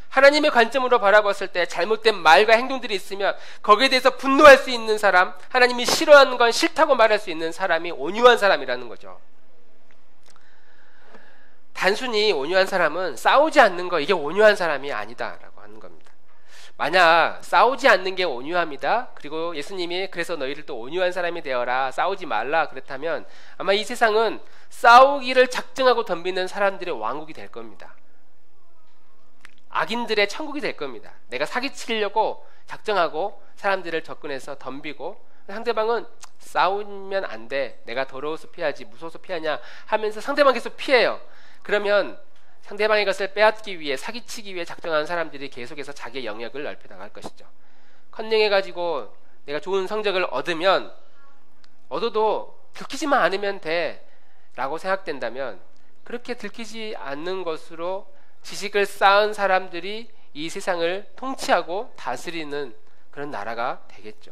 하나님의 관점으로 바라봤을 때 잘못된 말과 행동들이 있으면 거기에 대해서 분노할 수 있는 사람, 하나님이 싫어하는 건 싫다고 말할 수 있는 사람이 온유한 사람이라는 거죠. 단순히 온유한 사람은 싸우지 않는 거, 이게 온유한 사람이 아니다라고 하는 겁니다. 만약 싸우지 않는 게 온유함이다, 그리고 예수님이 그래서 너희를 또 온유한 사람이 되어라, 싸우지 말라 그랬다면 아마 이 세상은 싸우기를 작정하고 덤비는 사람들의 왕국이 될 겁니다. 악인들의 천국이 될 겁니다. 내가 사기치려고 작정하고 사람들을 접근해서 덤비고, 상대방은 싸우면 안 돼, 내가 더러워서 피하지 무서워서 피하냐 하면서 상대방 계속 피해요. 그러면 상대방의 것을 빼앗기 위해, 사기치기 위해 작정한 사람들이 계속해서 자기의 영역을 넓혀 나갈 것이죠. 컨닝해가지고 내가 좋은 성적을 얻어도 들키지만 않으면 돼 라고 생각된다면, 그렇게 들키지 않는 것으로 지식을 쌓은 사람들이 이 세상을 통치하고 다스리는 그런 나라가 되겠죠.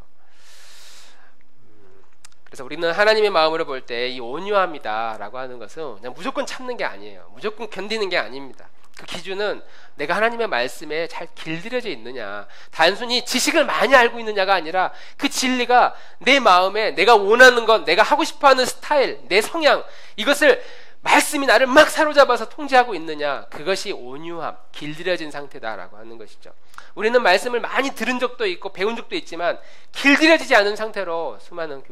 그래서 우리는 하나님의 마음으로 볼 때 이 온유함이다 라고 하는 것은 그냥 무조건 참는 게 아니에요. 무조건 견디는 게 아닙니다. 그 기준은 내가 하나님의 말씀에 잘 길들여져 있느냐, 단순히 지식을 많이 알고 있느냐가 아니라 그 진리가 내 마음에 내가 원하는 것, 내가 하고 싶어하는 스타일, 내 성향, 이것을 말씀이 나를 막 사로잡아서 통제하고 있느냐, 그것이 온유함, 길들여진 상태다라고 하는 것이죠. 우리는 말씀을 많이 들은 적도 있고 배운 적도 있지만 길들여지지 않은 상태로 수많은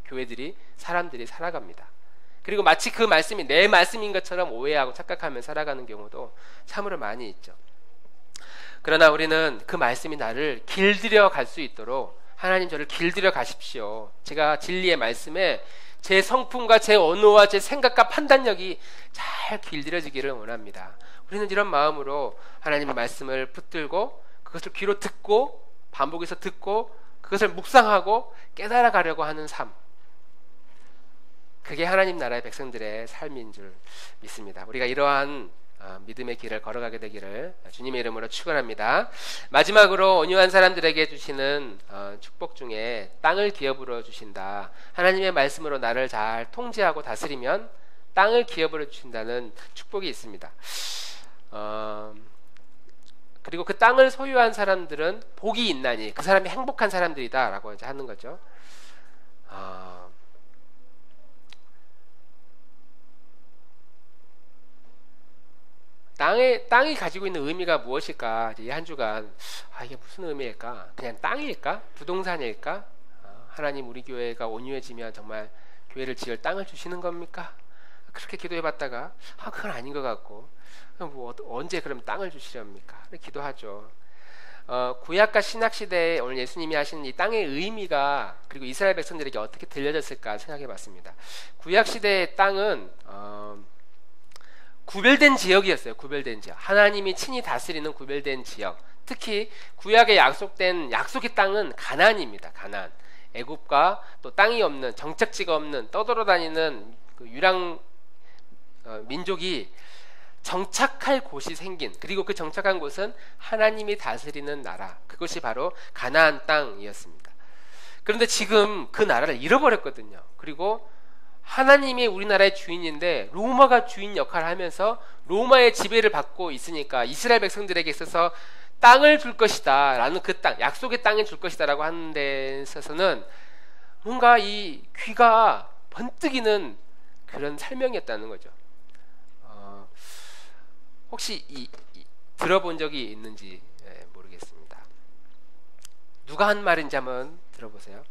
교회들이 사람들이 살아갑니다. 그리고 마치 그 말씀이 내 말씀인 것처럼 오해하고 착각하며 살아가는 경우도 참으로 많이 있죠. 그러나 우리는 그 말씀이 나를 길들여 갈 수 있도록, 하나님 저를 길들여 가십시오, 제가 진리의 말씀에 제 성품과 제 언어와 제 생각과 판단력이 잘 길들여지기를 원합니다. 우리는 이런 마음으로 하나님의 말씀을 붙들고 그것을 귀로 듣고 반복해서 듣고 그것을 묵상하고 깨달아 가려고 하는 삶, 그게 하나님 나라의 백성들의 삶인 줄 믿습니다. 우리가 이러한 믿음의 길을 걸어가게 되기를 주님의 이름으로 축원합니다. 마지막으로 온유한 사람들에게 주시는 축복 중에 땅을 기업으로 주신다, 하나님의 말씀으로 나를 잘 통제하고 다스리면 땅을 기업으로 주신다는 축복이 있습니다. 그리고 그 땅을 소유한 사람들은 복이 있나니 그 사람이 행복한 사람들이다 라고 이제 하는 거죠. 땅이 가지고 있는 의미가 무엇일까? 이 한 주간 이게 무슨 의미일까? 그냥 땅일까? 부동산일까? 하나님 우리 교회가 온유해지면 정말 교회를 지을 땅을 주시는 겁니까? 그렇게 기도해봤다가 그건 아닌 것 같고, 언제 그럼 땅을 주시렵니까? 기도하죠. 구약과 신약 시대에 오늘 예수님이 하시는 이 땅의 의미가 그리고 이스라엘 백성들에게 어떻게 들려졌을까 생각해봤습니다. 구약 시대의 땅은 구별된 지역이었어요. 구별된 지역, 하나님이 친히 다스리는 구별된 지역. 특히 구약에 약속된 약속의 땅은 가나안입니다. 가나안, 애굽과 또 땅이 없는, 정착지가 없는 떠돌아다니는 그 유랑 민족이 정착할 곳이 생긴, 그리고 그 정착한 곳은 하나님이 다스리는 나라, 그것이 바로 가나안 땅이었습니다. 그런데 지금 그 나라를 잃어버렸거든요. 그리고 하나님이 우리나라의 주인인데 로마가 주인 역할을 하면서 로마의 지배를 받고 있으니까 이스라엘 백성들에게 있어서 땅을 줄 것이다 라는, 그 땅, 약속의 땅을 줄 것이다 라고 하는 데 있어서는 뭔가 이 귀가 번뜩이는 그런 설명이었다는 거죠. 혹시 들어본 적이 있는지 모르겠습니다. 누가 한 말인지 한번 들어보세요.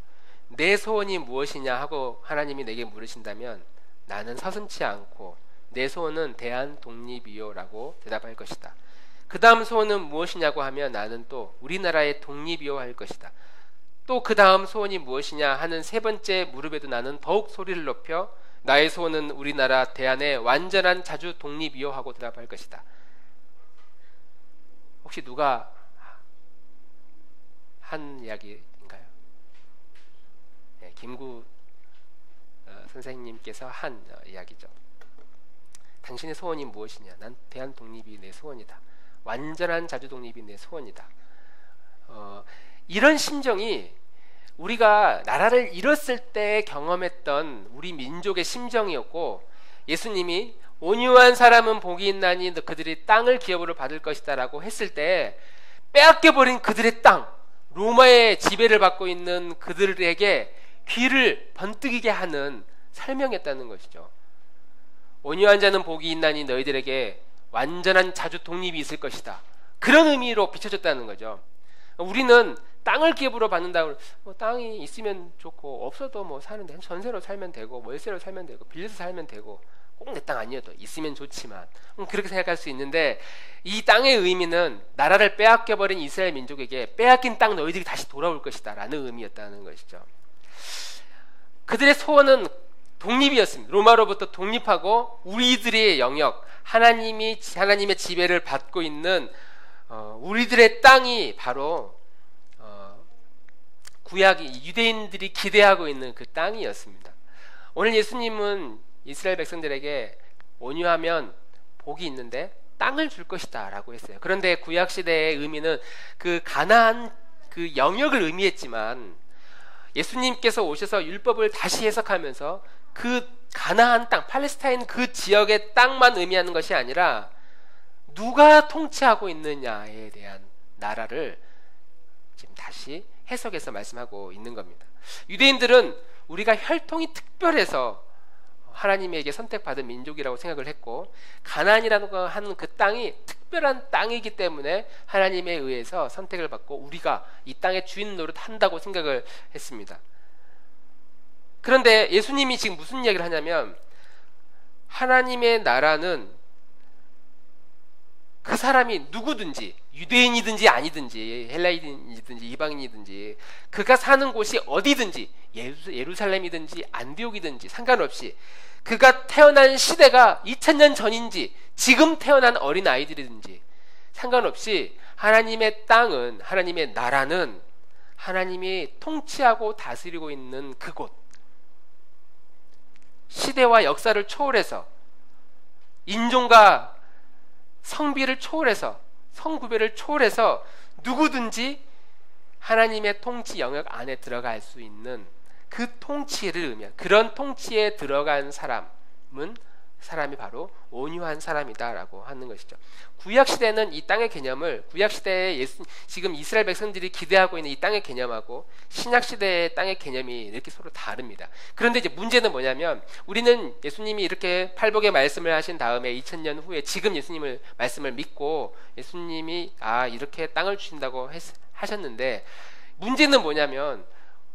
내 소원이 무엇이냐 하고 하나님이 내게 물으신다면 나는 서슴지 않고 내 소원은 대한 독립이요 라고 대답할 것이다. 그 다음 소원은 무엇이냐고 하면 나는 또 우리나라의 독립이요 할 것이다. 또 그 다음 소원이 무엇이냐 하는 세 번째 무릎에도 나는 더욱 소리를 높여 나의 소원은 우리나라 대한의 완전한 자주 독립이요 하고 대답할 것이다. 혹시 누가 한 이야기인가요? 네, 김구 선생님께서 한 이야기죠. 당신의 소원이 무엇이냐? 난 대한 독립이 내 소원이다. 완전한 자주 독립이 내 소원이다. 이런 심정이 우리가 나라를 잃었을 때 경험했던 우리 민족의 심정이었고, 예수님이 온유한 사람은 복이 있나니 그들이 땅을 기업으로 받을 것이다 라고 했을 때 빼앗겨버린 그들의 땅, 로마의 지배를 받고 있는 그들에게 귀를 번뜩이게 하는 설명이었다는 것이죠. 온유한 자는 복이 있나니 너희들에게 완전한 자주 독립이 있을 것이다. 그런 의미로 비춰졌다는 거죠. 우리는 땅을 기업으로 받는다고, 땅이 있으면 좋고 없어도 뭐 사는데 전세로 살면 되고 월세로 살면 되고 빌려서 살면 되고 꼭 내 땅 아니어도 있으면 좋지만 그렇게 생각할 수 있는데, 이 땅의 의미는 나라를 빼앗겨버린 이스라엘 민족에게 빼앗긴 땅 너희들이 다시 돌아올 것이다 라는 의미였다는 것이죠. 그들의 소원은 독립이었습니다. 로마로부터 독립하고 우리들의 영역, 하나님의 지배를 받고 있는 우리들의 땅이 바로 구약이 유대인들이 기대하고 있는 그 땅이었습니다. 오늘 예수님은 이스라엘 백성들에게 온유하면 복이 있는데 땅을 줄 것이다 라고 했어요. 그런데 구약 시대의 의미는 그 가나안 그 영역을 의미했지만, 예수님께서 오셔서 율법을 다시 해석하면서 그 가나안 땅, 팔레스타인 그 지역의 땅만 의미하는 것이 아니라 누가 통치하고 있느냐에 대한 나라를 지금 다시 해석해서 말씀하고 있는 겁니다. 유대인들은 우리가 혈통이 특별해서 하나님에게 선택받은 민족이라고 생각을 했고, 가나안이라는 하는 그 땅이 특별한 땅이기 때문에 하나님에 의해서 선택을 받고 우리가 이 땅의 주인 노릇한다고 생각을 했습니다. 그런데 예수님이 지금 무슨 이야기를 하냐면, 하나님의 나라는 그 사람이 누구든지, 유대인이든지 아니든지 헬라인이든지 이방인이든지 그가 사는 곳이 어디든지, 예루살렘이든지 안디옥이든지 상관없이, 그가 태어난 시대가 2000년 전인지 지금 태어난 어린 아이들이든지 상관없이 하나님의 땅은, 하나님의 나라는 하나님이 통치하고 다스리고 있는 그곳, 시대와 역사를 초월해서, 인종과 성비를 초월해서, 성구별을 초월해서 누구든지 하나님의 통치 영역 안에 들어갈 수 있는 그 통치를 의미한, 그런 통치에 들어간 사람이 바로 온유한 사람이다라고 하는 것이죠. 구약시대는 이 땅의 개념을, 구약시대에 지금 이스라엘 백성들이 기대하고 있는 이 땅의 개념하고 신약시대의 땅의 개념이 이렇게 서로 다릅니다. 그런데 이제 문제는 뭐냐면, 우리는 예수님이 이렇게 팔복의 말씀을 하신 다음에 2000년 후에 지금 예수님을 말씀을 믿고 예수님이 이렇게 땅을 주신다고 하셨는데, 문제는 뭐냐면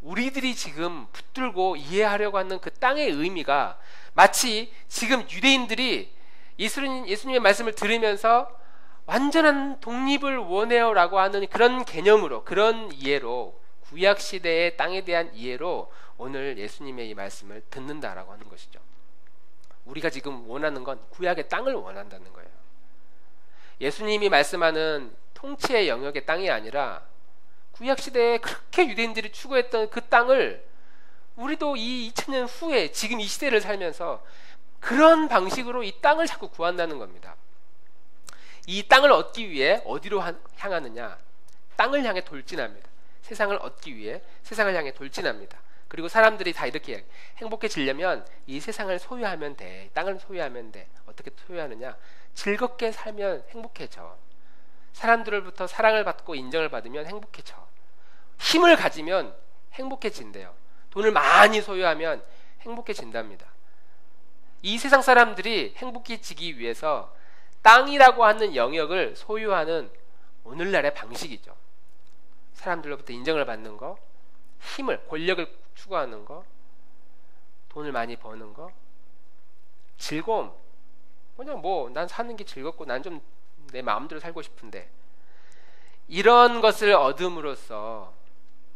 우리들이 지금 붙들고 이해하려고 하는 그 땅의 의미가 마치 지금 유대인들이 예수님의 말씀을 들으면서 완전한 독립을 원해요 라고 하는 그런 개념으로, 그런 이해로, 구약시대의 땅에 대한 이해로 오늘 예수님의 이 말씀을 듣는다라고 하는 것이죠. 우리가 지금 원하는 건 구약의 땅을 원한다는 거예요. 예수님이 말씀하는 통치의 영역의 땅이 아니라 구약시대에 그렇게 유대인들이 추구했던 그 땅을 우리도 이 2000년 후에 지금 이 시대를 살면서 그런 방식으로 이 땅을 자꾸 구한다는 겁니다. 이 땅을 얻기 위해 어디로 향하느냐? 땅을 향해 돌진합니다. 세상을 얻기 위해 세상을 향해 돌진합니다. 그리고 사람들이 다 이렇게 행복해지려면 이 세상을 소유하면 돼. 땅을 소유하면 돼. 어떻게 소유하느냐? 즐겁게 살면 행복해져. 사람들로부터 사랑을 받고 인정을 받으면 행복해져. 힘을 가지면 행복해진대요. 돈을 많이 소유하면 행복해진답니다. 이 세상 사람들이 행복해지기 위해서 땅이라고 하는 영역을 소유하는 오늘날의 방식이죠. 사람들로부터 인정을 받는 거, 힘을, 권력을 추구하는 거, 돈을 많이 버는 거, 즐거움. 그냥 난 사는 게 즐겁고 난 좀 내 마음대로 살고 싶은데, 이런 것을 얻음으로써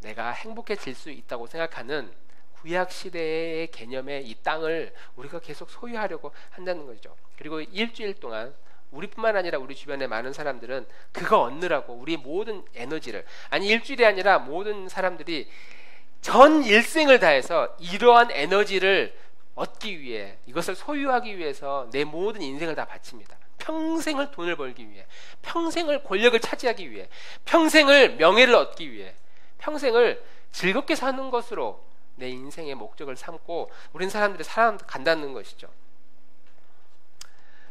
내가 행복해질 수 있다고 생각하는 구약시대의 개념의 이 땅을 우리가 계속 소유하려고 한다는 거죠. 그리고 일주일 동안 우리뿐만 아니라 우리 주변의 많은 사람들은 그거 얻느라고 우리 모든 에너지를, 아니 일주일이 아니라 모든 사람들이 전 일생을 다해서 이러한 에너지를 얻기 위해, 이것을 소유하기 위해서 내 모든 인생을 다 바칩니다. 평생을 돈을 벌기 위해, 평생을 권력을 차지하기 위해, 평생을 명예를 얻기 위해, 평생을 즐겁게 사는 것으로 내 인생의 목적을 삼고 우린 사람들이 살아간다는 것이죠.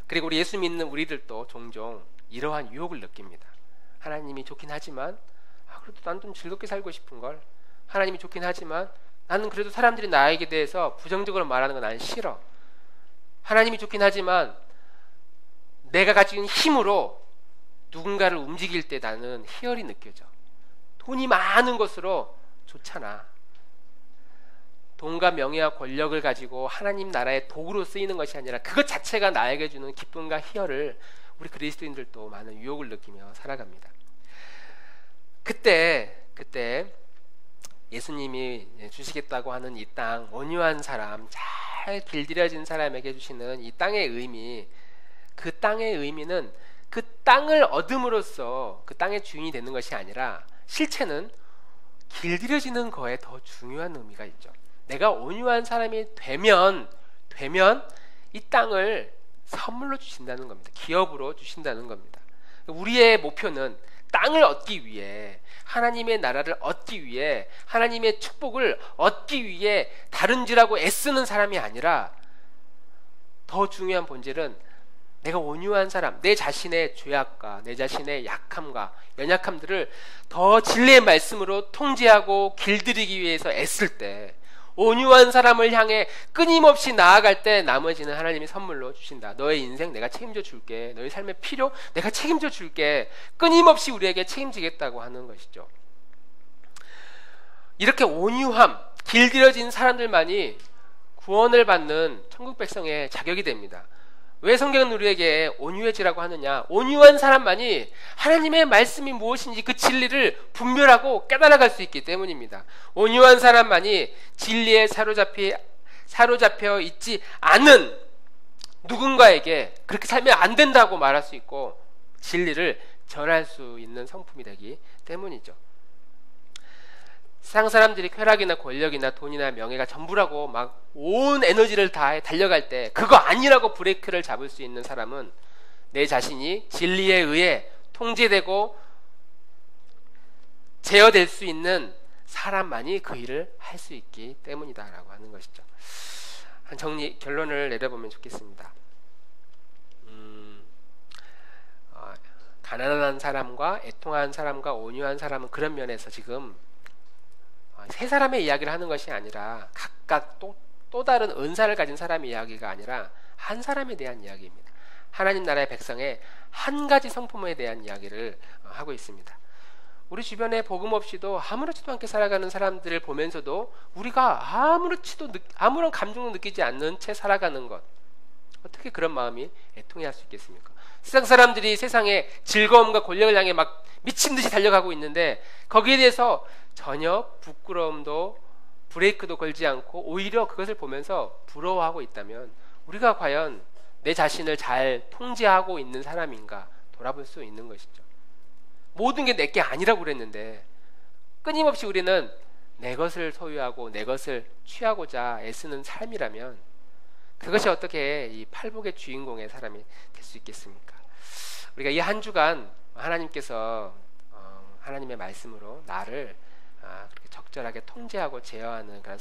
그리고 우리 예수 믿는 우리들도 종종 이러한 유혹을 느낍니다. 하나님이 좋긴 하지만 그래도 난 좀 즐겁게 살고 싶은걸. 하나님이 좋긴 하지만 나는 그래도 사람들이 나에게 대해서 부정적으로 말하는 건 난 싫어. 하나님이 좋긴 하지만 내가 가진 힘으로 누군가를 움직일 때 나는 희열이 느껴져. 돈이 많은 것으로 좋잖아. 돈과 명예와 권력을 가지고 하나님 나라의 도구로 쓰이는 것이 아니라 그것 자체가 나에게 주는 기쁨과 희열을 우리 그리스도인들도 많은 유혹을 느끼며 살아갑니다. 그때 예수님이 주시겠다고 하는 이 땅, 온유한 사람, 잘 길들여진 사람에게 주시는 이 땅의 의미, 그 땅의 의미는 그 땅을 얻음으로써 그 땅의 주인이 되는 것이 아니라 실체는 길들여지는 거에 더 중요한 의미가 있죠. 내가 온유한 사람이 되면 이 땅을 선물로 주신다는 겁니다. 기업으로 주신다는 겁니다. 우리의 목표는 땅을 얻기 위해, 하나님의 나라를 얻기 위해, 하나님의 축복을 얻기 위해 다른지라고 애쓰는 사람이 아니라, 더 중요한 본질은 내가 온유한 사람, 내 자신의 죄악과 내 자신의 약함과 연약함들을 더 진리의 말씀으로 통제하고 길들이기 위해서 애쓸 때, 온유한 사람을 향해 끊임없이 나아갈 때 나머지는 하나님이 선물로 주신다. 너의 인생 내가 책임져 줄게. 너의 삶의 필요 내가 책임져 줄게. 끊임없이 우리에게 책임지겠다고 하는 것이죠. 이렇게 온유함, 길들여진 사람들만이 구원을 받는 천국 백성의 자격이 됩니다. 왜 성경은 우리에게 온유해지라고 하느냐? 온유한 사람만이 하나님의 말씀이 무엇인지 그 진리를 분별하고 깨달아갈 수 있기 때문입니다. 온유한 사람만이 진리에 사로잡혀 있지 않은 누군가에게 그렇게 살면 안 된다고 말할 수 있고 진리를 전할 수 있는 성품이 되기 때문이죠. 세상 사람들이 쾌락이나 권력이나 돈이나 명예가 전부라고 막 온 에너지를 다해 달려갈 때 그거 아니라고 브레이크를 잡을 수 있는 사람은 내 자신이 진리에 의해 통제되고 제어될 수 있는 사람만이 그 일을 할 수 있기 때문이다 라고 하는 것이죠. 한 결론을 내려보면 좋겠습니다. 가난한 사람과 애통한 사람과 온유한 사람은 그런 면에서 지금 세 사람의 이야기를 하는 것이 아니라 각각 또 다른 은사를 가진 사람의 이야기가 아니라 한 사람에 대한 이야기입니다. 하나님 나라의 백성의 한 가지 성품에 대한 이야기를 하고 있습니다. 우리 주변에 복음 없이도 아무렇지도 않게 살아가는 사람들을 보면서도 우리가 아무런 감정도 느끼지 않는 채 살아가는 것, 어떻게 그런 마음이 애통해 할 수 있겠습니까? 세상 사람들이 세상의 즐거움과 권력을 향해 막 미친 듯이 달려가고 있는데 거기에 대해서 전혀 부끄러움도 브레이크도 걸지 않고 오히려 그것을 보면서 부러워하고 있다면 우리가 과연 내 자신을 잘 통제하고 있는 사람인가 돌아볼 수 있는 것이죠. 모든 게 내게 아니라고 그랬는데 끊임없이 우리는 내 것을 소유하고 내 것을 취하고자 애쓰는 삶이라면 그것이 어떻게 이 팔복의 주인공의 사람이 될 수 있겠습니까? 우리가 이 한 주간 하나님께서 하나님의 말씀으로 나를 그렇게 적절하게 통제하고 제어하는 그런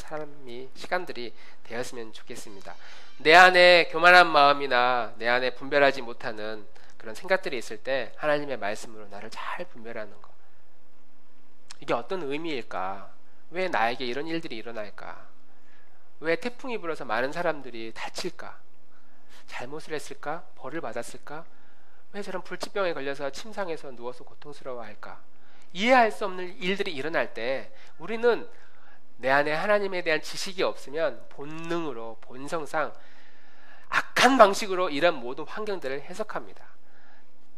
시간들이 되었으면 좋겠습니다. 내 안에 교만한 마음이나 내 안에 분별하지 못하는 그런 생각들이 있을 때 하나님의 말씀으로 나를 잘 분별하는 것, 이게 어떤 의미일까? 왜 나에게 이런 일들이 일어날까? 왜 태풍이 불어서 많은 사람들이 다칠까? 잘못을 했을까? 벌을 받았을까? 왜 저런 불치병에 걸려서 침상에서 누워서 고통스러워할까? 이해할 수 없는 일들이 일어날 때 우리는 내 안에 하나님에 대한 지식이 없으면 본능으로, 본성상 악한 방식으로 이런 모든 환경들을 해석합니다.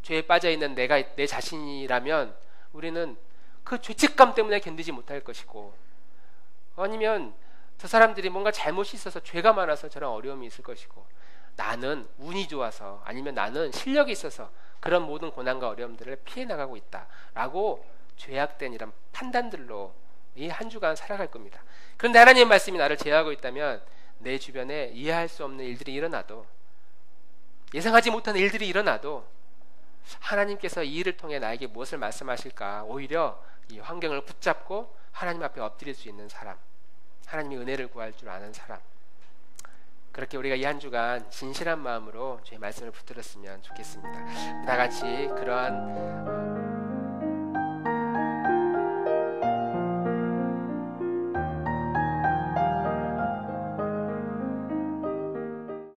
죄에 빠져있는 내 자신이라면 우리는 그 죄책감 때문에 견디지 못할 것이고, 아니면 저 사람들이 뭔가 잘못이 있어서 죄가 많아서 저런 어려움이 있을 것이고, 나는 운이 좋아서, 아니면 나는 실력이 있어서 그런 모든 고난과 어려움들을 피해 나가고 있다라고 죄악된 이런 판단들로 이 한 주간 살아갈 겁니다. 그런데 하나님의 말씀이 나를 제어하고 있다면 내 주변에 이해할 수 없는 일들이 일어나도, 예상하지 못한 일들이 일어나도 하나님께서 이 일을 통해 나에게 무엇을 말씀하실까, 오히려 이 환경을 붙잡고 하나님 앞에 엎드릴 수 있는 사람, 하나님의 은혜를 구할 줄 아는 사람, 그렇게 우리가 이 한 주간 진실한 마음으로 주의 말씀을 붙들었으면 좋겠습니다. 다 같이 그러한